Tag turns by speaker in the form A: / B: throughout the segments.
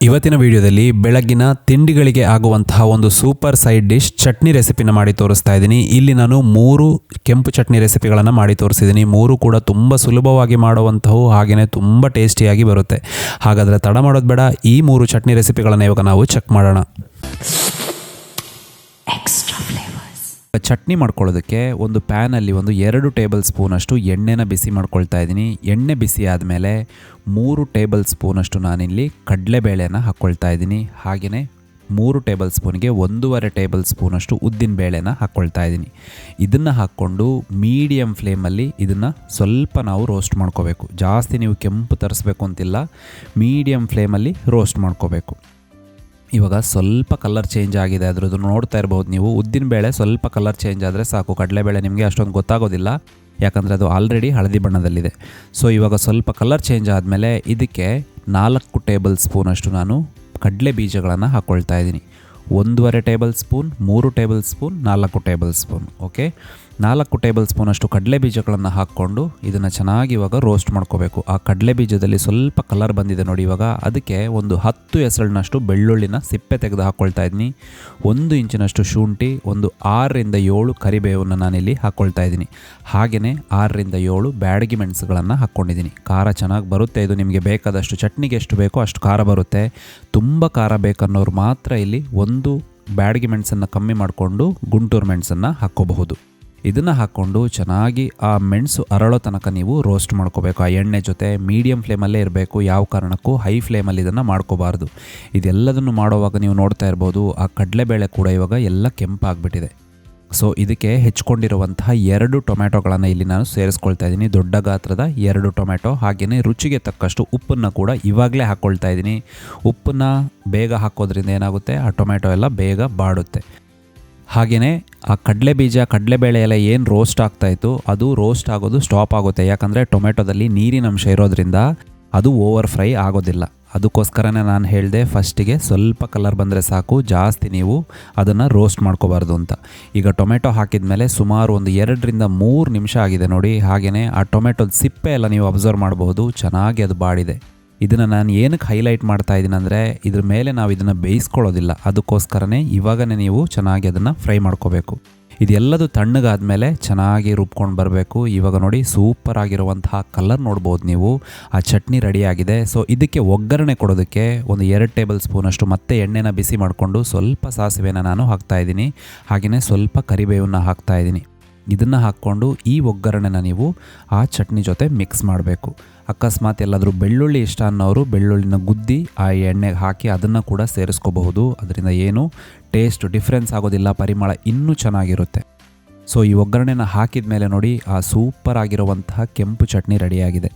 A: ಇವತ್ತಿನ ವಿಡಿಯೋದಲ್ಲಿ ಬೆಳಗಿನ ತಿಂಡಿಗಳಿಗೆ ಆಗುವಂತಹ ಒಂದು ಸೂಪರ್ ಸೈಡ್ ಡಿಶ್ ಚಟ್ನಿ ರೆಸಿಪಿನ ಮಾಡಿ ತೋರಿಸ್ತಾ ಇದ್ದೀನಿ. ಇಲ್ಲಿ ನಾನು 3 ಕೆಂಪು ಚಟ್ನಿ ರೆಸಿಪಿಗಳನ್ನು ಮಾಡಿ ತೋರಿಸಿದ್ದೀನಿ. 3 ಕೂಡ ತುಂಬ ಸುಲಭವಾಗಿ ಮಾಡುವಂತಹವು, ಹಾಗೆಯೇ ತುಂಬ ಟೇಸ್ಟಿಯಾಗಿ ಬರುತ್ತೆ. ಹಾಗಾದರೆ ತಡ ಮಾಡೋದು ಬೇಡ, ಈ 3 ಚಟ್ನಿ ರೆಸಿಪಿಗಳನ್ನು ಇವಾಗ ನಾವು ಚೆಕ್ ಮಾಡೋಣ. ಚಟ್ನಿ ಮಾಡ್ಕೊಳ್ಳೋದಕ್ಕೆ ಒಂದು ಪ್ಯಾನಲ್ಲಿ 2 ಟೇಬಲ್ ಸ್ಪೂನಷ್ಟು ಎಣ್ಣೆನ ಬಿಸಿ ಮಾಡ್ಕೊಳ್ತಾ ಇದ್ದೀನಿ. ಎಣ್ಣೆ ಬಿಸಿ ಆದಮೇಲೆ 3 ಟೇಬಲ್ ಸ್ಪೂನಷ್ಟು ನಾನಿಲ್ಲಿ ಕಡಲೆಬೇಳೆನ ಹಾಕ್ಕೊಳ್ತಾ ಇದ್ದೀನಿ. ಹಾಗೆಯೇ 3 ಟೇಬಲ್ ಸ್ಪೂನ್ಗೆ 1.5 ಟೇಬಲ್ ಸ್ಪೂನಷ್ಟು ಉದ್ದಿನ ಬೇಳೆನ ಹಾಕ್ಕೊಳ್ತಾ ಇದ್ದೀನಿ. ಇದನ್ನು ಹಾಕ್ಕೊಂಡು ಮೀಡಿಯಮ್ ಫ್ಲೇಮಲ್ಲಿ ಇದನ್ನು ಸ್ವಲ್ಪ ನಾವು ರೋಸ್ಟ್ ಮಾಡ್ಕೋಬೇಕು. ಜಾಸ್ತಿ ನೀವು ಕೆಂಪು ತರಿಸ್ಬೇಕು ಅಂತಿಲ್ಲ, ಮೀಡಿಯಮ್ ಫ್ಲೇಮಲ್ಲಿ ರೋಸ್ಟ್ ಮಾಡ್ಕೋಬೇಕು. ಇವಾಗ ಸ್ವಲ್ಪ ಕಲರ್ ಚೇಂಜ್ ಆಗಿದೆ, ಅದ್ರದ್ದು ನೋಡ್ತಾ ಇರ್ಬೋದು ನೀವು. ಉದ್ದಿನ ಬೇಳೆ ಸ್ವಲ್ಪ ಕಲರ್ ಚೇಂಜ್ ಆದರೆ ಸಾಕು, ಕಡಲೆಬೇಳೆ ನಿಮಗೆ ಅಷ್ಟೊಂದು ಗೊತ್ತಾಗೋದಿಲ್ಲ, ಯಾಕಂದರೆ ಅದು ಆಲ್ರೆಡಿ ಹಳದಿ ಬಣ್ಣದಲ್ಲಿದೆ. ಸೊ ಇವಾಗ ಸ್ವಲ್ಪ ಕಲರ್ ಚೇಂಜ್ ಆದಮೇಲೆ ಇದಕ್ಕೆ 4 ಟೇಬಲ್ ಸ್ಪೂನಷ್ಟು ನಾನು ಕಡಲೆ ಬೀಜಗಳನ್ನು ಹಾಕ್ಕೊಳ್ತಾ ಇದ್ದೀನಿ. 1.5 table spoon, 3 table spoon, 4 table spoon. Okay, 4 table ಸ್ಪೂನಷ್ಟು ಕಡಲೆ ಬೀಜಗಳನ್ನು ಹಾಕ್ಕೊಂಡು ಇದನ್ನು ಚೆನ್ನಾಗಿ ಇವಾಗ ರೋಸ್ಟ್ ಮಾಡ್ಕೋಬೇಕು. ಆ ಕಡಲೆ ಬೀಜದಲ್ಲಿ ಸ್ವಲ್ಪ ಕಲರ್ ಬಂದಿದೆ ನೋಡಿ. ಇವಾಗ ಅದಕ್ಕೆ ಒಂದು 10 ಎಸಳಿನಷ್ಟು ಬೆಳ್ಳುಳ್ಳಿನ ಸಿಪ್ಪೆ ತೆಗೆದು ಹಾಕ್ಕೊಳ್ತಾ ಇದ್ದೀನಿ. 1 ಇಂಚಿನಷ್ಟು ಶುಂಠಿ, ಒಂದು 6 ರಿಂದ 7 ಕರಿಬೇವನ್ನು ನಾನಿಲ್ಲಿ ಹಾಕ್ಕೊಳ್ತಾ ಇದ್ದೀನಿ. ಹಾಗೆಯೇ 6 ರಿಂದ 7 ಬ್ಯಾಡಗಿ ಮೆಣಸುಗಳನ್ನು ಹಾಕ್ಕೊಂಡಿದ್ದೀನಿ. ಖಾರ ಚೆನ್ನಾಗಿ ಬರುತ್ತೆ ಇದು, ನಿಮಗೆ ಬೇಕಾದಷ್ಟು, ಚಟ್ನಿಗೆ ಎಷ್ಟು ಬೇಕೋ ಅಷ್ಟು ಖಾರ ಬರುತ್ತೆ. ತುಂಬ ಖಾರ ಬೇಕನ್ನೋರು ಮಾತ್ರ ಇಲ್ಲಿ 1 ಬ್ಯಾಡಗಿ ಮೆಣಸನ್ನು ಕಮ್ಮಿ ಮಾಡಿಕೊಂಡು ಗುಂಟೂರು ಮೆಣಸನ್ನು ಹಾಕ್ಕೋಬಹುದು. ಇದನ್ನು ಹಾಕ್ಕೊಂಡು ಚೆನ್ನಾಗಿ ಆ ಮೆಣಸು ಅರಳೋ ತನಕ ನೀವು ರೋಸ್ಟ್ ಮಾಡ್ಕೋಬೇಕು. ಆ ಎಣ್ಣೆ ಜೊತೆ ಮೀಡಿಯಮ್ ಫ್ಲೇಮಲ್ಲೇ ಇರಬೇಕು, ಯಾವ ಕಾರಣಕ್ಕೂ ಹೈ ಫ್ಲೇಮಲ್ಲಿ ಇದನ್ನು ಮಾಡ್ಕೋಬಾರ್ದು. ಇದೆಲ್ಲದನ್ನು ಮಾಡೋವಾಗ ನೀವು ನೋಡ್ತಾ ಇರ್ಬೋದು, ಆ ಕಡಲೆಬೇಳೆ ಕೂಡ ಇವಾಗ ಎಲ್ಲ ಕೆಂಪಾಗ್ಬಿಟ್ಟಿದೆ. ಸೊ ಇದಕ್ಕೆ ಹೆಚ್ಕೊಂಡಿರುವಂತಹ 2 ಟೊಮೆಟೊಗಳನ್ನು ಇಲ್ಲಿ ನಾನು ಸೇರಿಸ್ಕೊಳ್ತಾ ಇದ್ದೀನಿ. ದೊಡ್ಡ ಗಾತ್ರದ 2 ಟೊಮೆಟೊ. ಹಾಗೆಯೇ ರುಚಿಗೆ ತಕ್ಕಷ್ಟು ಉಪ್ಪನ್ನು ಕೂಡ ಇವಾಗಲೇ ಹಾಕ್ಕೊಳ್ತಾ ಇದ್ದೀನಿ. ಉಪ್ಪನ್ನು ಬೇಗ ಹಾಕೋದ್ರಿಂದ ಏನಾಗುತ್ತೆ, ಆ ಟೊಮೆಟೊ ಎಲ್ಲ ಬೇಗ ಬಾಡುತ್ತೆ. ಹಾಗೆಯೇ ಆ ಕಡಲೆ ಬೀಜ, ಕಡಲೆಬೇಳೆ ಎಲ್ಲ ಏನು ರೋಸ್ಟ್ ಆಗ್ತಾಯಿತ್ತು ಅದು ರೋಸ್ಟ್ ಆಗೋದು ಸ್ಟಾಪ್ ಆಗುತ್ತೆ. ಯಾಕಂದರೆ ಟೊಮೆಟೊದಲ್ಲಿ ನೀರಿನ ಅಂಶ ಇರೋದ್ರಿಂದ ಅದು ಓವರ್ ಫ್ರೈ ಆಗೋದಿಲ್ಲ. ಅದಕ್ಕೋಸ್ಕರನೇ ನಾನು ಹೇಳಿದೆ ಫಸ್ಟಿಗೆ ಸ್ವಲ್ಪ ಕಲರ್ ಬಂದರೆ ಸಾಕು, ಜಾಸ್ತಿ ನೀವು ಅದನ್ನು ರೋಸ್ಟ್ ಮಾಡ್ಕೋಬಾರ್ದು ಅಂತ. ಈಗ ಟೊಮೆಟೊ ಹಾಕಿದ ಮೇಲೆ ಸುಮಾರು ಒಂದು 2 ರಿಂದ 3 ನಿಮಿಷ ಆಗಿದೆ ನೋಡಿ. ಹಾಗೆಯೇ ಆ ಟೊಮೆಟೊದ ಸಿಪ್ಪೆ ಎಲ್ಲ ನೀವು ಅಬ್ಸರ್ವ್ ಮಾಡಬಹುದು, ಚೆನ್ನಾಗಿ ಅದು ಬಾಡಿದೆ. ಇದನ್ನು ನಾನು ಏನಕ್ಕೆ ಹೈಲೈಟ್ ಮಾಡ್ತಾ ಇದ್ದೀನಿ ಅಂದರೆ, ಇದ್ರ ಮೇಲೆ ನಾವು ಇದನ್ನು ಬೇಯಿಸ್ಕೊಳ್ಳೋದಿಲ್ಲ, ಅದಕ್ಕೋಸ್ಕರನೇ ಇವಾಗನೇ ನೀವು ಚೆನ್ನಾಗಿ ಅದನ್ನು ಫ್ರೈ ಮಾಡ್ಕೋಬೇಕು. ಇದೆಲ್ಲದು ತಣ್ಣಗಾದ್ಮೇಲೆ ಚೆನ್ನಾಗಿ ರುಬ್ಕೊಂಡು ಬರಬೇಕು. ಇವಾಗ ನೋಡಿ ಸೂಪರ್ ಆಗಿರುವಂತಹ ಕಲರ್ ನೋಡ್ಬೋದು ನೀವು. ಆ ಚಟ್ನಿ ರೆಡಿಯಾಗಿದೆ. ಸೊ ಇದಕ್ಕೆ ಒಗ್ಗರಣೆ ಕೊಡೋದಕ್ಕೆ ಒಂದು 2 ಟೇಬಲ್ ಸ್ಪೂನಷ್ಟು ಮತ್ತೆ ಎಣ್ಣೆನ ಬಿಸಿ ಮಾಡಿಕೊಂಡು ಸ್ವಲ್ಪ ಸಾಸಿವೆನ ನಾನು ಹಾಕ್ತಾಯಿದ್ದೀನಿ. ಹಾಗೆಯೇ ಸ್ವಲ್ಪ ಕರಿಬೇವನ್ನು ಹಾಕ್ತಾಯಿದ್ದೀನಿ. ಇದನ್ನು ಹಾಕ್ಕೊಂಡು ಈ ಒಗ್ಗರಣೆನ ನೀವು ಆ ಚಟ್ನಿ ಜೊತೆ ಮಿಕ್ಸ್ ಮಾಡಬೇಕು. ಅಕಸ್ಮಾತ್ ಎಲ್ಲಾದರೂ ಬೆಳ್ಳುಳ್ಳಿ ಇಷ್ಟ ಅನ್ನೋರು ಬೆಳ್ಳುಳ್ಳಿನ ಗುದ್ದಿ ಆ ಎಣ್ಣೆಗೆ ಹಾಕಿ ಅದನ್ನು ಕೂಡ ಸೇರಿಸ್ಕೋಬಹುದು. ಅದರಿಂದ ಏನು ಟೇಸ್ಟ್ ಡಿಫ್ರೆನ್ಸ್ ಆಗೋದಿಲ್ಲ, ಪರಿಮಳ ಇನ್ನೂ ಚೆನ್ನಾಗಿರುತ್ತೆ. ಸೊ ಈ ಒಗ್ಗರಣೆನ ಹಾಕಿದ ಮೇಲೆ ನೋಡಿ, ಆ ಸೂಪರ್ ಆಗಿರುವಂತಹ ಕೆಂಪು ಚಟ್ನಿ ರೆಡಿಯಾಗಿದೆ.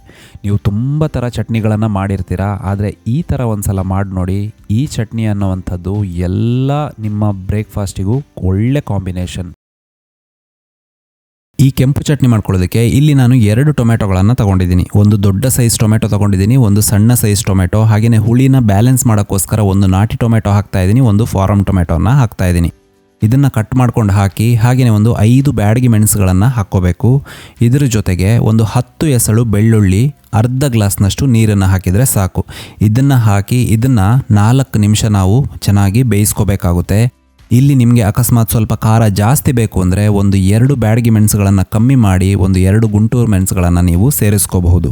A: ನೀವು ತುಂಬ ಥರ ಚಟ್ನಿಗಳನ್ನು ಮಾಡಿರ್ತೀರಾ, ಆದರೆ ಈ ಥರ ಒಂದು ಸಲ ಮಾಡಿ ನೋಡಿ. ಈ ಚಟ್ನಿ ಅನ್ನೋವಂಥದ್ದು ಎಲ್ಲ ನಿಮ್ಮ ಬ್ರೇಕ್ಫಾಸ್ಟಿಗೂ ಒಳ್ಳೆ ಕಾಂಬಿನೇಷನ್. ಈ ಕೆಂಪು ಚಟ್ನಿ ಮಾಡ್ಕೊಳ್ಳೋದಕ್ಕೆ ಇಲ್ಲಿ ನಾನು 2 ಟೊಮೆಟೊಗಳನ್ನು ತೊಗೊಂಡಿದ್ದೀನಿ. ಒಂದು ದೊಡ್ಡ ಸೈಜ್ ಟೊಮೆಟೊ ತೊಗೊಂಡಿದ್ದೀನಿ, ಒಂದು ಸಣ್ಣ ಸೈಜ್ ಟೊಮೆಟೊ. ಹಾಗೆಯೇ ಹುಳಿನ ಬ್ಯಾಲೆನ್ಸ್ ಮಾಡೋಕ್ಕೋಸ್ಕರ ಒಂದು ನಾಟಿ ಟೊಮೆಟೊ ಹಾಕ್ತಾಯಿದ್ದೀನಿ, ಒಂದು ಫಾರಮ್ ಟೊಮೆಟೊನ ಹಾಕ್ತಾಯಿದ್ದೀನಿ. ಇದನ್ನು ಕಟ್ ಮಾಡ್ಕೊಂಡು ಹಾಕಿ, ಹಾಗೆಯೇ ಒಂದು 5 ಬ್ಯಾಡಗಿ ಮೆಣಸುಗಳನ್ನು ಹಾಕ್ಕೋಬೇಕು. ಇದ್ರ ಜೊತೆಗೆ ಒಂದು 10 ಎಸಳು ಬೆಳ್ಳುಳ್ಳಿ, ಅರ್ಧ ಗ್ಲಾಸ್ನಷ್ಟು ನೀರನ್ನು ಹಾಕಿದರೆ ಸಾಕು. ಇದನ್ನು ಹಾಕಿ ಇದನ್ನು 4 ನಿಮಿಷ ನಾವು ಚೆನ್ನಾಗಿ ಬೇಯಿಸ್ಕೋಬೇಕಾಗುತ್ತೆ. ಇಲ್ಲಿ ನಿಮಗೆ ಅಕಸ್ಮಾತ್ ಸ್ವಲ್ಪ ಖಾರ ಜಾಸ್ತಿ ಬೇಕು ಅಂದರೆ ಒಂದು 2 ಬ್ಯಾಡಗಿ ಮೆಣಸುಗಳನ್ನು ಕಮ್ಮಿ ಮಾಡಿ ಒಂದು 2 ಗುಂಟೂರು ಮೆಣಸುಗಳನ್ನು ನೀವು ಸೇರಿಸ್ಕೋಬಹುದು.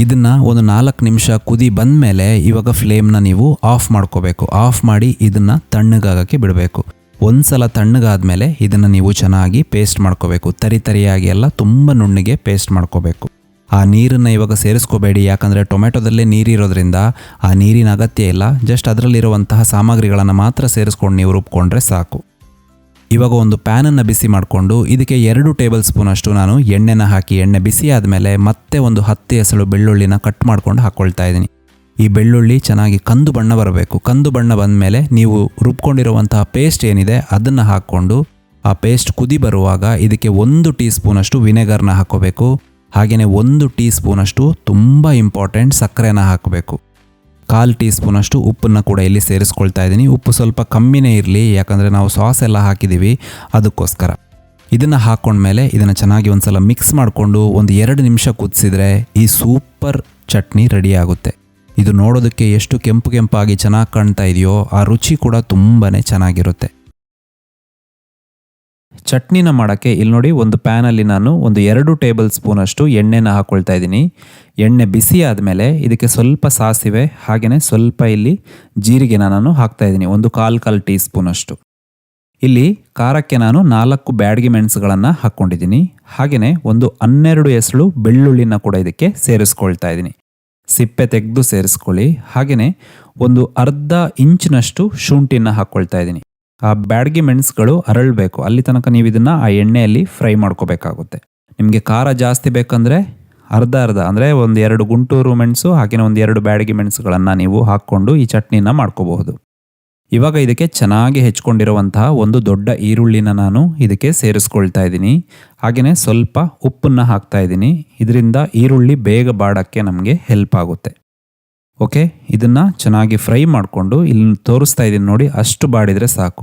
A: ಇದನ್ನು ಒಂದು 4 ನಿಮಿಷ ಕುದಿ ಬಂದ ಮೇಲೆ ಇವಾಗ ಫ್ಲೇಮ್ನ ನೀವು ಆಫ್ ಮಾಡ್ಕೋಬೇಕು. ಆಫ್ ಮಾಡಿ ಇದನ್ನು ತಣ್ಣಗಾಗಕ್ಕೆ ಬಿಡಬೇಕು. ಒಂದು ಸಲ ತಣ್ಣಗಾದ್ಮೇಲೆ ಇದನ್ನು ನೀವು ಚೆನ್ನಾಗಿ ಪೇಸ್ಟ್ ಮಾಡ್ಕೋಬೇಕು. ತರಿಯಾಗಿ ಎಲ್ಲ ತುಂಬ ನುಣ್ಣಗೆ ಪೇಸ್ಟ್ ಮಾಡ್ಕೋಬೇಕು. ಆ ನೀರನ್ನು ಇವಾಗ ಸೇರಿಸ್ಕೋಬೇಡಿ, ಯಾಕಂದರೆ ಟೊಮೆಟೊದಲ್ಲೇ ನೀರಿರೋದ್ರಿಂದ ಆ ನೀರಿನ ಅಗತ್ಯ ಇಲ್ಲ. ಜಸ್ಟ್ ಅದರಲ್ಲಿರುವಂತಹ ಸಾಮಗ್ರಿಗಳನ್ನು ಮಾತ್ರ ಸೇರಿಸ್ಕೊಂಡು ನೀವು ರುಬ್ಕೊಂಡ್ರೆ ಸಾಕು. ಇವಾಗ ಒಂದು ಪ್ಯಾನನ್ನು ಬಿಸಿ ಮಾಡಿಕೊಂಡು ಇದಕ್ಕೆ 2 ಟೇಬಲ್ ಸ್ಪೂನಷ್ಟು ನಾನು ಎಣ್ಣೆನ ಹಾಕಿ, ಎಣ್ಣೆ ಬಿಸಿ ಆದಮೇಲೆ ಮತ್ತೆ ಒಂದು 10 ಎಸಳು ಬೆಳ್ಳುಳ್ಳಿನ ಕಟ್ ಮಾಡ್ಕೊಂಡು ಹಾಕ್ಕೊಳ್ತಾ ಇದ್ದೀನಿ. ಈ ಬೆಳ್ಳುಳ್ಳಿ ಚೆನ್ನಾಗಿ ಕಂದು ಬಣ್ಣ ಬರಬೇಕು. ಕಂದು ಬಣ್ಣ ಬಂದ ಮೇಲೆ ನೀವು ರುಬ್ಕೊಂಡಿರುವಂತಹ ಪೇಸ್ಟ್ ಏನಿದೆ ಅದನ್ನು ಹಾಕ್ಕೊಂಡು ಆ ಪೇಸ್ಟ್ ಕುದಿ ಬರುವಾಗ ಇದಕ್ಕೆ 1 ಟೀ ಸ್ಪೂನಷ್ಟು ವಿನೆಗರ್ನ ಹಾಕ್ಕೋಬೇಕು. ಹಾಗೆಯೇ 1 ಟೀ ಸ್ಪೂನಷ್ಟು ತುಂಬ ಇಂಪಾರ್ಟೆಂಟ್ ಸಕ್ಕರೆನ ಹಾಕಬೇಕು. 1/4 ಟೀ ಸ್ಪೂನಷ್ಟು ಉಪ್ಪನ್ನು ಕೂಡ ಇಲ್ಲಿ ಸೇರಿಸ್ಕೊಳ್ತಾ ಇದ್ದೀನಿ. ಉಪ್ಪು ಸ್ವಲ್ಪ ಕಮ್ಮಿನೇ ಇರಲಿ, ಯಾಕಂದರೆ ನಾವು ಸಾಸ್ ಎಲ್ಲ ಹಾಕಿದ್ದೀವಿ, ಅದಕ್ಕೋಸ್ಕರ. ಇದನ್ನು ಹಾಕ್ಕೊಂಡ್ಮೇಲೆ ಇದನ್ನು ಚೆನ್ನಾಗಿ ಒಂದು ಸಲ ಮಿಕ್ಸ್ ಮಾಡಿಕೊಂಡು ಒಂದು 2 ನಿಮಿಷ ಕುದಿಸಿದ್ರೆ ಈ ಸೂಪರ್ ಚಟ್ನಿ ರೆಡಿ ಆಗುತ್ತೆ. ಇದು ನೋಡೋದಕ್ಕೆ ಎಷ್ಟು ಕೆಂಪು ಕೆಂಪಾಗಿ ಚೆನ್ನಾಗಿ ಕಾಣ್ತಾ ಇದೆಯೋ ಆ ರುಚಿ ಕೂಡ ತುಂಬಾ ಚೆನ್ನಾಗಿರುತ್ತೆ. ಚಟ್ನಿನ ಮಾಡೋಕ್ಕೆ ಇಲ್ಲಿ ನೋಡಿ, ಒಂದು ಪ್ಯಾನಲ್ಲಿ ನಾನು ಒಂದು 2 ಟೇಬಲ್ ಸ್ಪೂನಷ್ಟು ಎಣ್ಣೆನ ಹಾಕ್ಕೊಳ್ತಾ ಇದ್ದೀನಿ. ಎಣ್ಣೆ ಬಿಸಿ ಆದಮೇಲೆ ಇದಕ್ಕೆ ಸ್ವಲ್ಪ ಸಾಸಿವೆ ಹಾಗೆಯೇ ಸ್ವಲ್ಪ ಇಲ್ಲಿ ಜೀರಿಗೆನ ನಾನು ಹಾಕ್ತಾ ಇದ್ದೀನಿ, ಒಂದು ಕಾಲು ಟೀ ಸ್ಪೂನಷ್ಟು. ಇಲ್ಲಿ ಖಾರಕ್ಕೆ ನಾನು 4 ಬ್ಯಾಡಗಿ ಮೆಣಸುಗಳನ್ನು ಹಾಕ್ಕೊಂಡಿದ್ದೀನಿ. ಹಾಗೆಯೇ ಒಂದು 12 ಎಸಳು ಬೆಳ್ಳುಳ್ಳಿನ ಕೂಡ ಇದಕ್ಕೆ ಸೇರಿಸ್ಕೊಳ್ತಾ ಇದ್ದೀನಿ. ಸಿಪ್ಪೆ ತೆಗೆದು ಸೇರಿಸ್ಕೊಳ್ಳಿ. ಹಾಗೆಯೇ ಒಂದು ಅರ್ಧ ಇಂಚಿನಷ್ಟು ಶುಂಠಿನ ಹಾಕ್ಕೊಳ್ತಾ ಇದ್ದೀನಿ. ಆ ಬ್ಯಾಡಗಿ ಮೆಣಸುಗಳು ಅರಳಬೇಕು, ಅಲ್ಲಿ ತನಕ ನೀವು ಇದನ್ನು ಆ ಎಣ್ಣೆಯಲ್ಲಿ ಫ್ರೈ ಮಾಡ್ಕೋಬೇಕಾಗುತ್ತೆ. ನಿಮಗೆ ಖಾರ ಜಾಸ್ತಿ ಬೇಕಂದರೆ ಅರ್ಧ ಅಂದರೆ ಒಂದು 2 ಗುಂಟೂರು ಮೆಣಸು ಹಾಗೆಯೇ ಒಂದು 2 ಬ್ಯಾಡಗಿ ಮೆಣಸುಗಳನ್ನು ನೀವು ಹಾಕ್ಕೊಂಡು ಈ ಚಟ್ನಿನ ಮಾಡ್ಕೋಬಹುದು. ಇವಾಗ ಇದಕ್ಕೆ ಚೆನ್ನಾಗಿ ಹೆಚ್ಕೊಂಡಿರುವಂತಹ ಒಂದು ದೊಡ್ಡ ಈರುಳ್ಳಿನ ನಾನು ಇದಕ್ಕೆ ಸೇರಿಸ್ಕೊಳ್ತಾ ಇದ್ದೀನಿ. ಹಾಗೆಯೇ ಸ್ವಲ್ಪ ಉಪ್ಪನ್ನು ಹಾಕ್ತಾ ಇದ್ದೀನಿ. ಇದರಿಂದ ಈರುಳ್ಳಿ ಬೇಗ ಬಾಡೋಕ್ಕೆ ನಮಗೆ ಹೆಲ್ಪ್ ಆಗುತ್ತೆ. ಓಕೆ, ಇದನ್ನು ಚೆನ್ನಾಗಿ ಫ್ರೈ ಮಾಡಿಕೊಂಡು ಇಲ್ಲಿ ತೋರಿಸ್ತಾ ಇದ್ದೀನಿ ನೋಡಿ, ಅಷ್ಟು ಬಾಡಿದರೆ ಸಾಕು.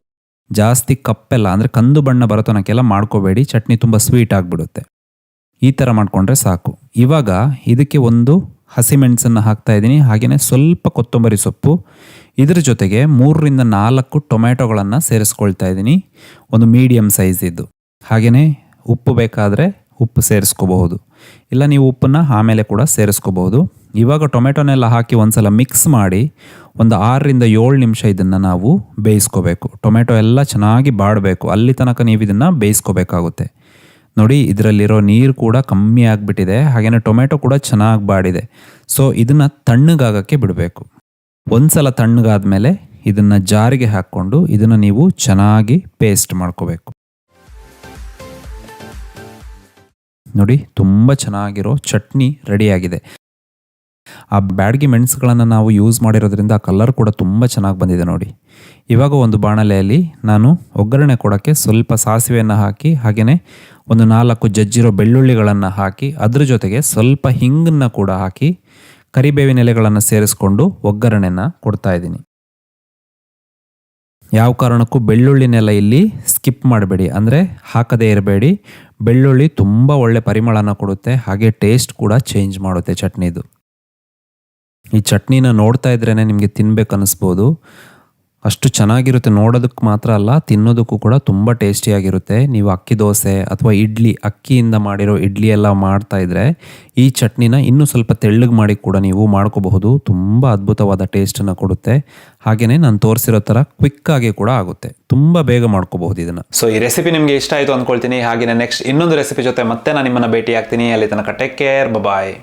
A: ಜಾಸ್ತಿ ಕಪ್ಪೆಲ್ಲ ಅಂದರೆ ಕಂದು ಬಣ್ಣ ಬರೋ ತನಕೆಲ್ಲ ಮಾಡ್ಕೋಬೇಡಿ, ಚಟ್ನಿ ತುಂಬ ಸ್ವೀಟ್ ಆಗಿಬಿಡುತ್ತೆ. ಈ ಥರ ಮಾಡಿಕೊಂಡ್ರೆ ಸಾಕು. ಇವಾಗ ಇದಕ್ಕೆ ಒಂದು ಹಸಿಮೆಣಸನ್ನು ಹಾಕ್ತಾ ಇದ್ದೀನಿ. ಹಾಗೆಯೇ ಸ್ವಲ್ಪ ಕೊತ್ತಂಬರಿ ಸೊಪ್ಪು, ಇದ್ರ ಜೊತೆಗೆ 3ರಿಂದ 4 ಟೊಮೆಟೊಗಳನ್ನು ಸೇರಿಸ್ಕೊಳ್ತಾ ಇದ್ದೀನಿ, ಒಂದು ಮೀಡಿಯಮ್ ಸೈಜ್ ಇದ್ದು. ಹಾಗೆಯೇ ಉಪ್ಪು ಬೇಕಾದರೆ ಉಪ್ಪು ಸೇರಿಸ್ಕೋಬಹುದು, ಇಲ್ಲ ನೀವು ಉಪ್ಪನ್ನು ಆಮೇಲೆ ಕೂಡ ಸೇರಿಸ್ಕೋಬಹುದು. ಇವಾಗ ಟೊಮೆಟೊನೆಲ್ಲ ಹಾಕಿ ಒಂದ್ಸಲ ಮಿಕ್ಸ್ ಮಾಡಿ ಒಂದು 6ರಿಂದ 7 ನಿಮಿಷ ಇದನ್ನು ನಾವು ಬೇಯಿಸ್ಕೋಬೇಕು. ಟೊಮೆಟೊ ಎಲ್ಲ ಚೆನ್ನಾಗಿ ಬಾಡಬೇಕು, ಅಲ್ಲಿ ತನಕ ನೀವು ಇದನ್ನು ಬೇಯಿಸ್ಕೋಬೇಕಾಗುತ್ತೆ. ನೋಡಿ, ಇದರಲ್ಲಿರೋ ನೀರು ಕೂಡ ಕಮ್ಮಿ ಆಗಿಬಿಟ್ಟಿದೆ, ಹಾಗೆಯೇ ಟೊಮೆಟೊ ಕೂಡ ಚೆನ್ನಾಗಿ ಬಾಡಿದೆ. ಸೊ ಇದನ್ನು ತಣ್ಣಗಾಗಕ್ಕೆ ಬಿಡಬೇಕು. ಒಂದ್ಸಲ ತಣ್ಣಗಾದ್ಮೇಲೆ ಇದನ್ನು ಜಾರಿಗೆ ಹಾಕ್ಕೊಂಡು ಇದನ್ನು ನೀವು ಚೆನ್ನಾಗಿ ಪೇಸ್ಟ್ ಮಾಡ್ಕೋಬೇಕು. ನೋಡಿ, ತುಂಬ ಚೆನ್ನಾಗಿರೋ ಚಟ್ನಿ ರೆಡಿಯಾಗಿದೆ. ಆ ಬ್ಯಾಡಗಿ ಮೆಣಸುಗಳನ್ನು ನಾವು ಯೂಸ್ ಮಾಡಿರೋದ್ರಿಂದ ಆ ಕಲರ್ ಕೂಡ ತುಂಬ ಚೆನ್ನಾಗಿ ಬಂದಿದೆ ನೋಡಿ. ಇವಾಗ ಒಂದು ಬಾಣಲೆಯಲ್ಲಿ ನಾನು ಒಗ್ಗರಣೆ ಕೊಡೋಕ್ಕೆ ಸ್ವಲ್ಪ ಸಾಸಿವೆಯನ್ನು ಹಾಕಿ ಹಾಗೆಯೇ ಒಂದು 4 ಜಜ್ಜಿರೋ ಬೆಳ್ಳುಳ್ಳಿಗಳನ್ನು ಹಾಕಿ ಅದ್ರ ಜೊತೆಗೆ ಸ್ವಲ್ಪ ಹಿಂಗನ್ನು ಕೂಡ ಹಾಕಿ ಕರಿಬೇವಿನ ಎಲೆಗಳನ್ನು ಸೇರಿಸ್ಕೊಂಡು ಒಗ್ಗರಣೆನ ಕೊಡ್ತಾ ಇದ್ದೀನಿ. ಯಾವ ಕಾರಣಕ್ಕೂ ಬೆಳ್ಳುಳ್ಳಿನೆಲ್ಲ ಇಲ್ಲಿ ಸ್ಕಿಪ್ ಮಾಡಬೇಡಿ, ಅಂದರೆ ಹಾಕದೇ ಇರಬೇಡಿ. ಬೆಳ್ಳುಳ್ಳಿ ತುಂಬ ಒಳ್ಳೆ ಪರಿಮಳನ ಕೊಡುತ್ತೆ, ಹಾಗೆ ಟೇಸ್ಟ್ ಕೂಡ ಚೇಂಜ್ ಮಾಡುತ್ತೆ ಚಟ್ನಿದು. ಈ ಚಟ್ನಿನ ನೋಡ್ತಾ ಇದ್ರೇ ನಿಮಗೆ ತಿನ್ಬೇಕು ಅನ್ನಿಸ್ಬೋದು, ಅಷ್ಟು ಚೆನ್ನಾಗಿರುತ್ತೆ. ನೋಡೋದಕ್ಕೆ ಮಾತ್ರ ಅಲ್ಲ, ತಿನ್ನೋದಕ್ಕೂ ಕೂಡ ತುಂಬ ಟೇಸ್ಟಿಯಾಗಿರುತ್ತೆ. ನೀವು ಅಕ್ಕಿ ದೋಸೆ ಅಥವಾ ಇಡ್ಲಿ, ಅಕ್ಕಿಯಿಂದ ಮಾಡಿರೋ ಇಡ್ಲಿ ಎಲ್ಲ ಮಾಡ್ತಾ ಇದ್ರೆ ಈ ಚಟ್ನಿನ ಇನ್ನೂ ಸ್ವಲ್ಪ ತೆಳ್ಳಗೆ ಮಾಡಿ ಕೂಡ ನೀವು ಮಾಡ್ಕೋಬಹುದು. ತುಂಬ ಅದ್ಭುತವಾದ ಟೇಸ್ಟನ್ನು ಕೊಡುತ್ತೆ. ಹಾಗೆಯೇ ನಾನು ತೋರಿಸಿರೋ ಥರ ಕ್ವಿಕ್ಕಾಗಿ ಕೂಡ ಆಗುತ್ತೆ, ತುಂಬ ಬೇಗ ಮಾಡ್ಕೋಬಹುದು ಇದನ್ನು. ಸೊ ಈ ರೆಸಿಪಿ ನಿಮಗೆ ಇಷ್ಟ ಆಯಿತು ಅಂದ್ಕೊಳ್ತೀನಿ. ಹಾಗೆಯೇ ನೆಕ್ಸ್ಟ್ ಇನ್ನೊಂದು ರೆಸಿಪಿ ಜೊತೆ ಮತ್ತೆ ನಾನು ನಿಮ್ಮನ್ನು ಭೇಟಿ ಆಗ್ತೀನಿ. ಅಲ್ಲಿ ತನಕ ಟೇಕ್ ಕೇರ್, ಬಾಯ್.